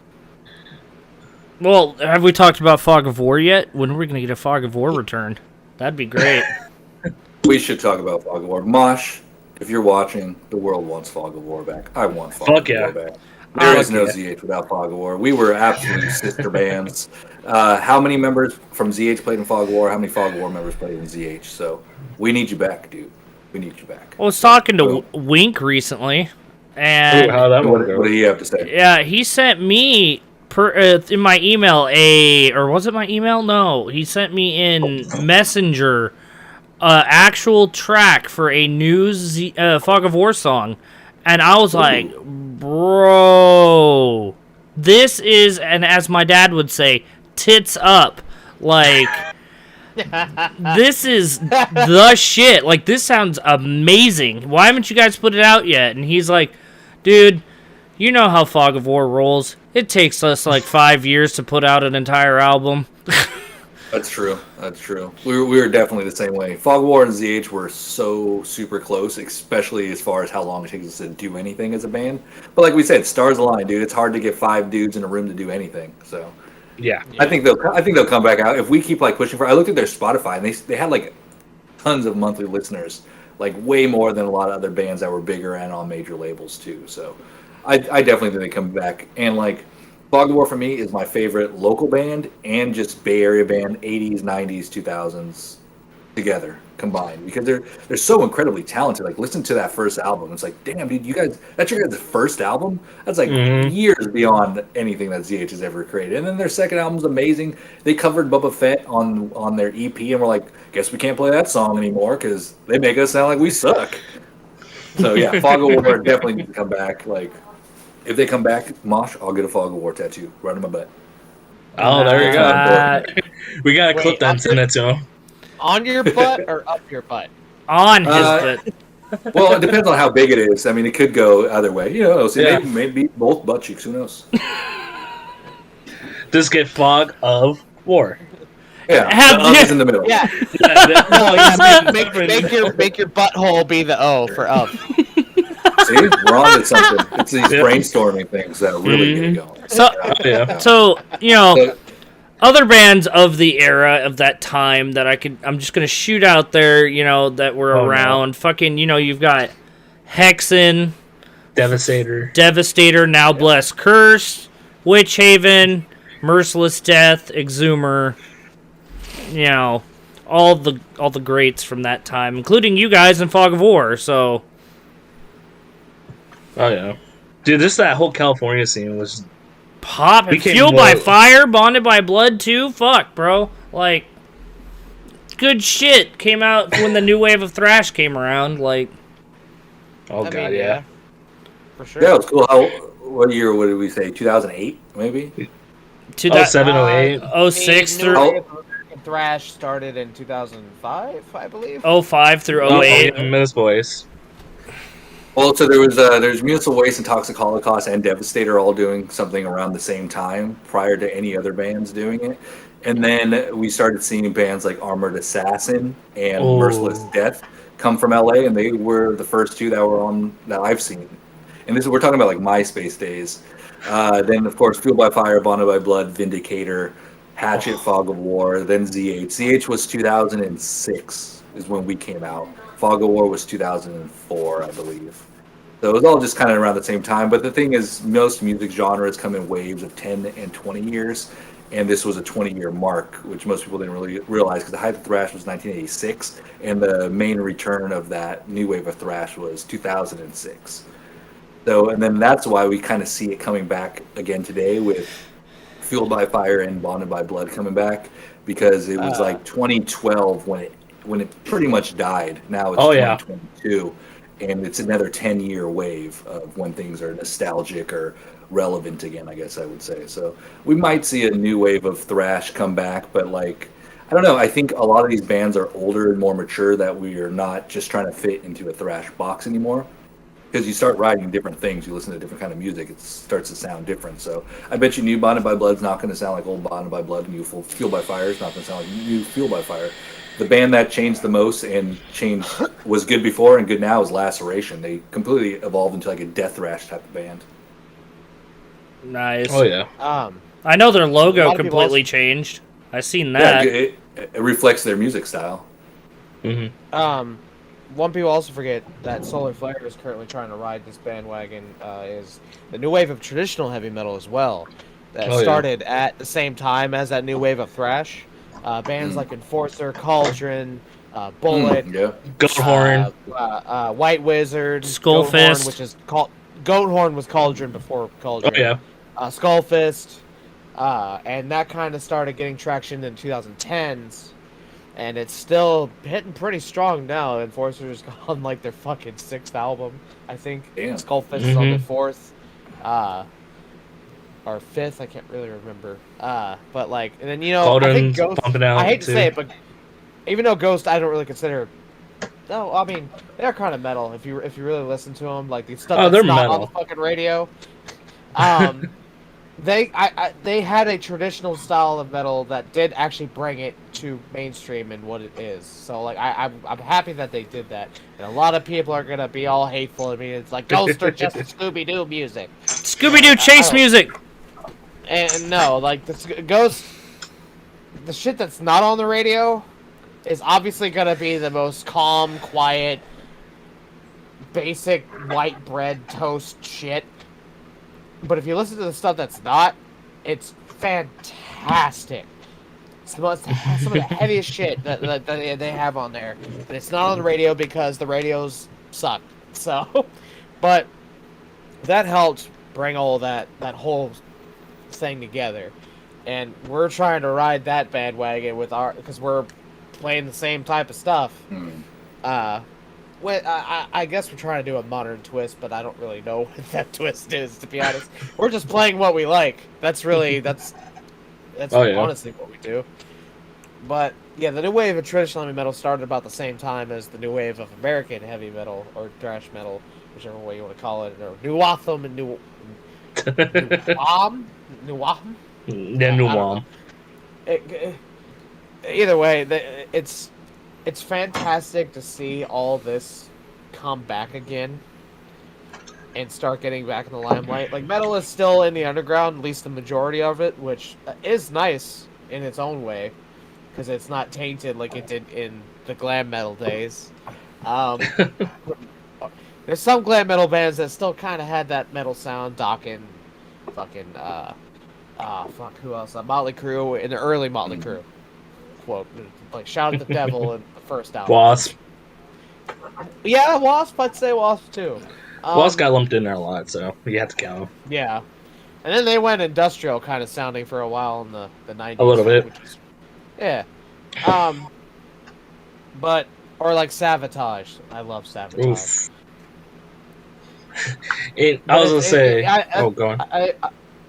Well, have we talked about Fog of War yet? When are we going to get a Fog of War return? That'd be great. We should talk about Fog of War. Mosh, if you're watching, the world wants Fog of War back. I want Fog Fuck of yeah. War back. There is Fuck no yeah. ZH without Fog of War. We were absolute sister bands. How many members from ZH played in Fog of War? How many Fog of War members played in ZH? So we need you back, dude. We need you back. I was talking to Wink recently, and Ooh, how that one What go? did he have to say? yeah, he sent me in my email or was it my email? No, he sent me in Messenger actual track for a new Fog of War song, and I was like, bro, this is, and as my dad would say, tits up, like. This is the shit. Like, this sounds amazing. Why haven't you guys put it out yet? And he's like, dude, you know how Fog of War rolls. It takes us like 5 years to put out an entire album. That's true. That's true. We were definitely the same way. Fog of War and ZH were so super close, especially as far as how long it takes us to do anything as a band. But like we said, stars align, dude. It's hard to get 5 dudes in a room to do anything. So Yeah. I think they'll come back out if we keep like pushing for. I looked at their Spotify and they had like tons of monthly listeners, like way more than a lot of other bands that were bigger and on major labels too. So I definitely think they come back. And like Fog of War for me is my favorite local band and just Bay Area band, 80s, 90s, 2000s together combined, because they're so incredibly talented. Like, listen to that first album. It's like, damn, dude, that's your guys' first album? That's like years beyond anything that ZH has ever created. And then their second album's amazing. They covered Bubba Fett on their EP, and we're like, guess we can't play that song anymore because they make us sound like we suck. So yeah, Fog of War definitely needs to come back. Like, if they come back, Mosh, I'll get a Fog of War tattoo right on my butt. Oh, there you go. We gotta Wait, clip that and send it to him. On your butt or up your butt? On his butt. Well, it depends on how big it is. I mean, it could go either way. You know, so maybe both butt cheeks. Who knows? Just get Fog of War. Yeah, Have the is in the middle. Yeah. No, Make your butthole be the O for up. See, we're on to something. It's these brainstorming things that really get it going. So, Yeah. so you know, other bands of the era of that time that I'm just gonna shoot out there, you know, that were around. Fucking, you know, you've got Hexen, Devastator, Now Bless Curse, Witch Haven, Merciless Death, Exhumer. You know, all the greats from that time, including you guys in Fog of War. So, Oh yeah, dude, this that whole California scene was pop and became Fueled by more- Fire, Bonded by Blood too. Fuck, bro. Like, good shit came out when the new wave of thrash came around. Like, Oh I god, mean, yeah. for sure. Yeah, it was cool. What year? What did we say? 2008, maybe. to Oh, that 708. 06 The through new wave of American thrash started in 2005, I believe. 05 through Oh, 08. yeah, Miss Boys. Well, so there's Municipal Waste and Toxic Holocaust and Devastator all doing something around the same time prior to any other bands doing it. And then we started seeing bands like Armored Assassin and Oh. Merciless Death come from LA, and they were the first two that were on that I've seen. And we're talking about like MySpace days. Then of course Fueled by Fire, Bonded by Blood, Vindicator, Hatchet, Fog of War, then ZH. ZH was 2006 is when we came out. Fog of War was 2004, I believe. So it was all just kind of around the same time. But the thing is, most music genres come in waves of 10 and 20 years. And this was a 20-year mark, which most people didn't really realize because the height of thrash was 1986. And the main return of that new wave of thrash was 2006. So, and then that's why we kind of see it coming back again today with Fueled by Fire and Bonded by Blood coming back, because it was like 2012 when it pretty much died. Now it's 2022, and it's another 10-year wave of when things are nostalgic or relevant again, I guess I would say. So we might see a new wave of thrash come back, but like, I don't know. I think a lot of these bands are older and more mature, that we are not just trying to fit into a thrash box anymore. Because you start writing different things, you listen to different kind of music, it starts to sound different. So I bet you new Bonded by Blood's not going to sound like old Bonded by Blood, and new Fueled by Fire is not going to sound like new Fueled by Fire. The band that changed the most and was good before and good now is Laceration. They completely evolved into like a death thrash type of band. Nice. Oh yeah. I know their A logo lot of people completely also- changed. I seen Yeah, that. it reflects their music style. Mm-hmm. One people also forget that Solar Flare is currently trying to ride this bandwagon, is the new wave of traditional heavy metal as well. That started at the same time as that new wave of thrash. Bands like Enforcer, Cauldron, Bullet, Yeah. Goathorn. White Wizard, Skullfist. Goathorn, which is called Goathorn was Cauldron before Cauldron. Oh yeah. Skullfist, and that kind of started getting traction in 2010s, and it's still hitting pretty strong now. Enforcer's on like their fucking 6th album, I think. Damn. Skullfist is on their 4th, or 5th, I can't really remember. But like, and then I think Cauldron's Ghost. pumping out I hate to too. say it, but even though Ghost, I don't really consider. No, I mean they're kind of metal if you really listen to them, like the stuff Oh, that's they're not on metal. the fucking radio. They had a traditional style of metal that did actually bring it to mainstream and what it is. So like I'm happy that they did that. And a lot of people are gonna be all hateful. I mean, it's like Ghost are just Scooby Doo music. Scooby Doo chase music. And no, like the Ghost, the shit that's not on the radio is obviously gonna be the most calm, quiet, basic white bread toast shit. But if you listen to the stuff that's not, it's fantastic. Some of the heaviest shit that they have on there. But it's not on the radio because the radios suck. So, but that helped bring all that whole thing together. And we're trying to ride that bandwagon with because we're playing the same type of stuff. I guess we're trying to do a modern twist, but I don't really know what that twist is, to be honest. We're just playing what we like. That's honestly what we do. But yeah, the new wave of traditional heavy metal started about the same time as the new wave of American heavy metal or thrash metal, whichever way you want to call it, or Nuwatham and Nuwam. Yeah, Nuwam. Either way, it's fantastic to see all this come back again and start getting back in the limelight. Like, metal is still in the underground, at least the majority of it, which is nice in its own way, because it's not tainted like it did in the glam metal days. There's some glam metal bands that still kind of had that metal sound. Dokken, fucking, who else? Motley Crue, in the early Motley Crue. quote, like Shout at the Devil in the first album. Wasp. Yeah, Wasp. I'd say Wasp too. Wasp got lumped in there a lot, so you have to count them. Yeah, and then they went industrial kind of sounding for a while in the 90s. A little bit. Which is, yeah. But or like Sabotage. I love Sabotage. Oof. I was gonna say. Go on.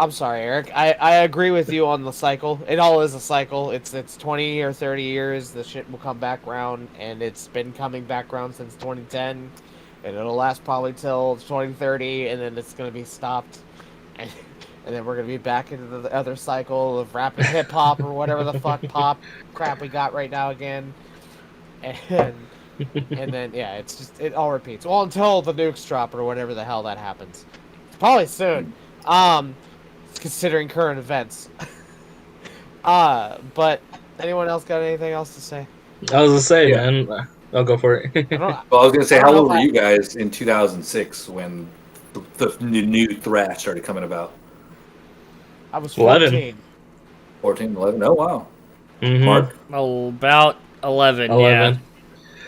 I'm sorry, Eric. I agree with you on the cycle. It all is a cycle. It's 20 or 30 years. The shit will come back round, and it's been coming back round since 2010, and it'll last probably till 2030, and then it's gonna be stopped, and then we're gonna be back into the other cycle of rap and hip hop or whatever the fuck pop crap we got right now again, and then yeah, it all repeats. Well, until the nukes drop or whatever the hell that happens. It's probably soon. Considering current events. But anyone else got anything else to say? I was gonna say, man. I'll go for it. Well, I was gonna say, how old were you guys in 2006 when the new thrash started coming about? I was 14. 11. 14, 11? Oh, wow. Mm-hmm. Mark? Oh, about 11, 11. yeah.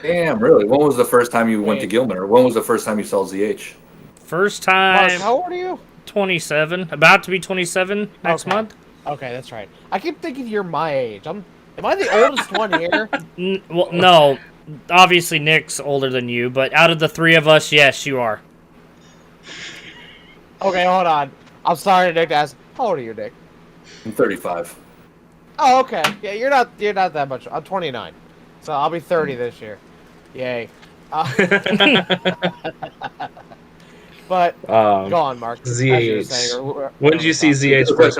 Damn, really? When was the first time you went to Gilman, or when was the first time you saw ZH? First time... Mark, how old are you? 27. About to be 27 next month. Okay, that's right. I keep thinking you're my age. Am I the oldest one here? Well, no. Obviously, Nick's older than you, but out of the three of us, yes, you are. Okay, hold on. I'm sorry, Nick, to ask. How old are you, Nick? I'm 35. Oh, okay. Yeah, you're not that much. I'm 29. So I'll be 30 this year. Yay. But go on, Mark. ZH. When did you see ZH first?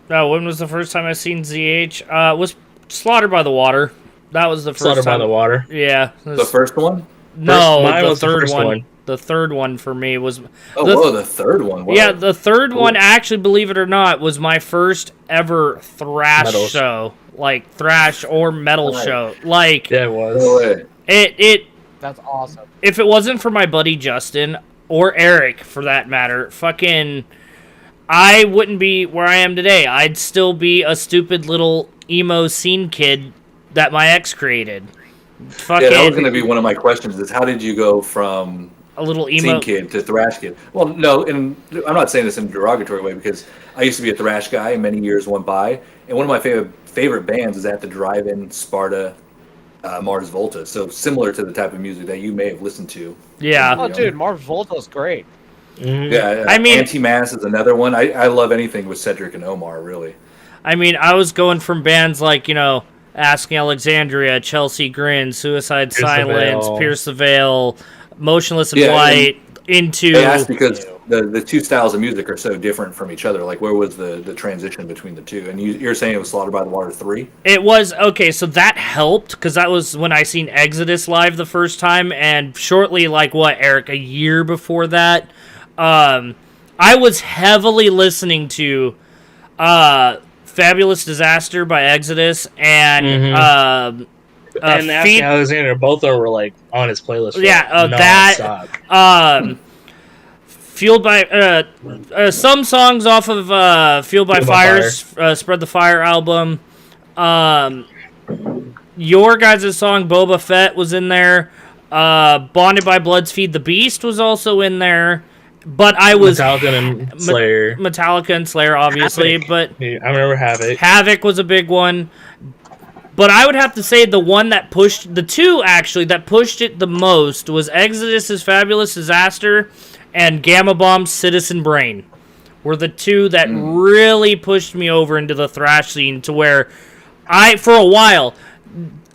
When was the first time I seen ZH? Was Slaughter by the Water. That was the first Slaughter time. by the Water. Yeah. The first one? No, mine the was third the first one. The third one for me was. The third one. Wow. Yeah, the third one, actually, believe it or not, was my first ever thrash show. Like thrash or metal show. Like yeah, it was. No way. It. That's awesome. If it wasn't for my buddy Justin or Eric, for that matter, fucking, I wouldn't be where I am today. I'd still be a stupid little emo scene kid that my ex created. Fucking, that was going to be one of my questions. Is how did you go from a little emo scene kid to thrash kid? Well, no, and I'm not saying this in a derogatory way because I used to be a thrash guy. And many years went by, and one of my favorite bands is at the Drive-In Sparta. Mars Volta, so similar to the type of music that you may have listened to. Yeah. Oh, dude, Mars Volta's great. Mm-hmm. Yeah, I mean, Anti-Mass is another one. I love anything with Cedric and Omar, really. I mean, I was going from bands like, Asking Alexandria, Chelsea Grin, Suicide Silence, Pierce the Veil, Motionless in White, into... I asked because the two styles of music are so different from each other. Like, where was the transition between the two? And you're saying it was Slaughter by the Water 3? It was, okay, so that helped, because that was when I seen Exodus live the first time, and shortly, Eric, a year before that, I was heavily listening to Fabulous Disaster by Exodus, and... and Asking Alexander, both of them were, on his playlist. Yeah, that... Fueled by some songs off of Fueled by Fire's Spread the Fire album. Your guys' song Boba Fett was in there. Bonded by Blood's Feed the Beast was also in there. But I was Metallica and Slayer, obviously. Havoc. But I remember Havoc. Havoc was a big one. But I would have to say the one that pushed the two actually that pushed it the most was Exodus's Fabulous Disaster. And Gamma Bomb's Citizen Brain were the two that really pushed me over into the thrash scene to where for a while,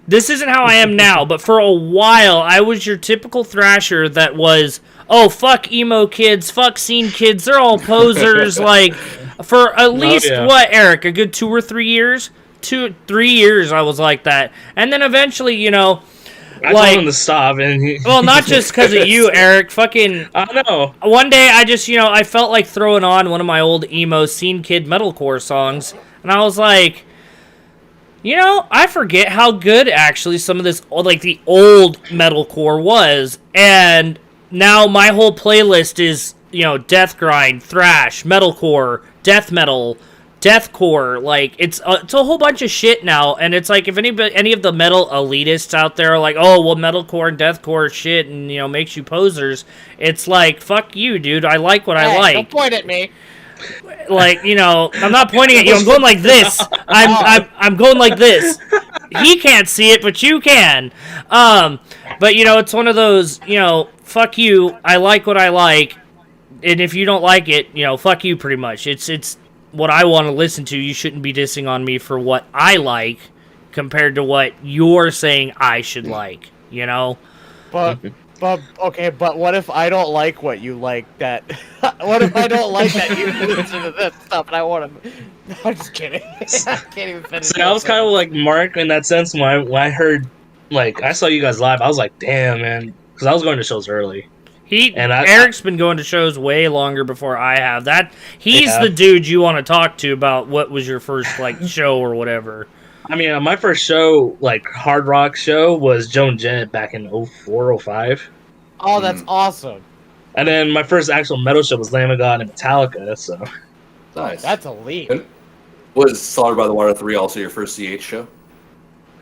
this isn't how I am now, but for a while, I was your typical thrasher that was, oh, fuck emo kids, fuck scene kids, they're all posers, for at least, Eric, a good 2 or 3 years? 2, 3 years I was like that. And then eventually, I told him to stop, and well, not just because of you, Eric. Fucking, I know. One day, I just, I felt like throwing on one of my old emo scene kid metalcore songs, and I was like, I forget how good actually some of this, the old metalcore was, and now my whole playlist is, death grind, thrash, metalcore, death metal, deathcore. Like it's a whole bunch of shit now, and it's like if any of the metal elitists out there are like, oh well, metalcore and deathcore shit, and makes you posers. It's like fuck you, dude. I like what I like. Don't point at me. Like I'm not pointing at you. I'm going like this. I'm going like this. He can't see it, but you can. But it's one of those. Fuck you. I like what I like, and if you don't like it, fuck you. Pretty much. It's what I want to listen to. You shouldn't be dissing on me for what I like compared to what you're saying I should like. But okay, but what if I don't like what you like? What if I don't like that you listen to this stuff and I want to? I'm just kidding. I can't even finish. So I was kind of like Mark in that sense when I heard, like, I saw you guys live. I was like, damn, man, because I was going to shows early. Eric's been going to shows way longer before I have. He's the dude you want to talk to about what was your first show or whatever. I mean, my first show, hard rock show, was Joan Jett back in 04, 05. Oh, that's awesome. And then my first actual metal show was Lamb of God and Metallica, so. Nice. That's elite. Was Slaughtered by the Water 3 also your first CH show?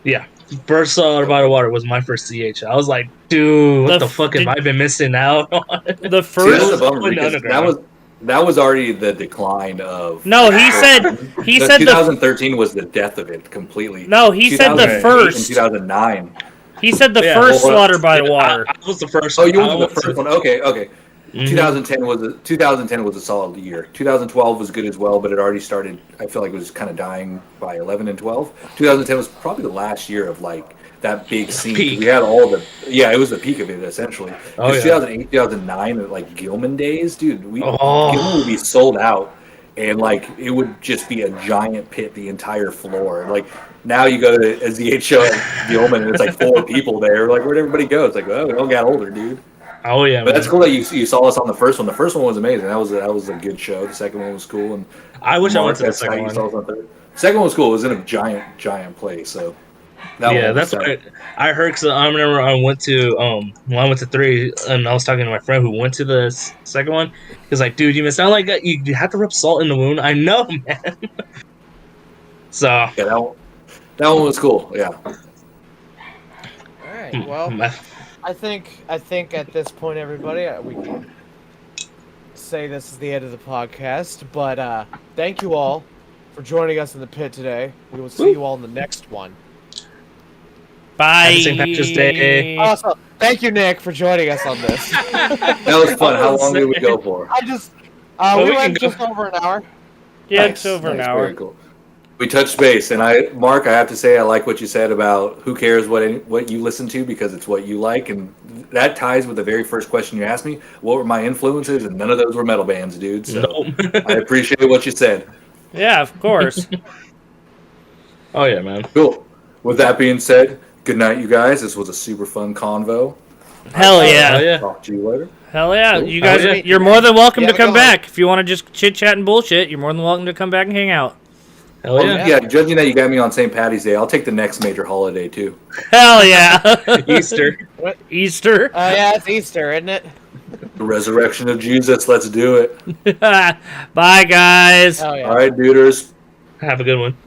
Yeah. First Slaughtered by the Water was my first CH. I was like, dude, what the fuck have I been missing out on? The first... See, that's a bummer because that was already the decline of... No, he said 2013 was the death of it completely. No, he said the first. In 2009. He said the first Slaughtered by the Water. I was the first one. Oh, you were the first one. Okay. Mm-hmm. 2010 was a solid year. 2012 was good as well, but it already started. I feel like it was kind of dying by 11 and 12. 2010 was probably the last year of that big scene. Peak. We had all the it was the peak of it essentially. Oh, yeah. 2008, 2009, Gilman days, dude. Gilman would be sold out, and it would just be a giant pit the entire floor. Now you go to a ZH show at Gilman and it's 4 people there. Where'd everybody go? It's oh, we all got older, dude. Oh yeah, but that's cool that you saw us on the first one. The first one was amazing. That was a good show. The second one was cool, and I wish I went to the second one. The second one was cool. It was in a giant place. So that's what I heard. Cause I remember I went to I went to 3, and I was talking to my friend who went to the second one. He was like, "Dude, you missed out. You have to rub salt in the wound." I know, man. So yeah, that one was cool. Yeah. All right. Well. I think at this point, everybody, we can say this is the end of the podcast. But thank you all for joining us in the pit today. We will see you all in the next one. Bye. St. Patrick's Day. Also, thank you, Nick, for joining us on this. That was fun. How long did we go for? We went just over an hour. Yeah, it's over an hour. Very cool. We touched base, and Mark, I have to say I like what you said about who cares what you listen to because it's what you like, and that ties with the very first question you asked me. What were my influences? And none of those were metal bands, dude. So I appreciate what you said. Yeah, of course. Oh yeah, man. Cool. With that being said, good night, you guys. This was a super fun convo. Hell yeah. Hell yeah. Talk to you later. Hell yeah. Cool. You guys, you're more than welcome to come back. If you want to just chit chat and bullshit, you're more than welcome to come back and hang out. Hell yeah. Yeah, judging that you got me on St. Patty's Day, I'll take the next major holiday too. Hell yeah. Easter. What? Easter. Yeah, it's Easter, isn't it? The resurrection of Jesus. Let's do it. Bye, guys. Oh, yeah. All right, duders. Have a good one.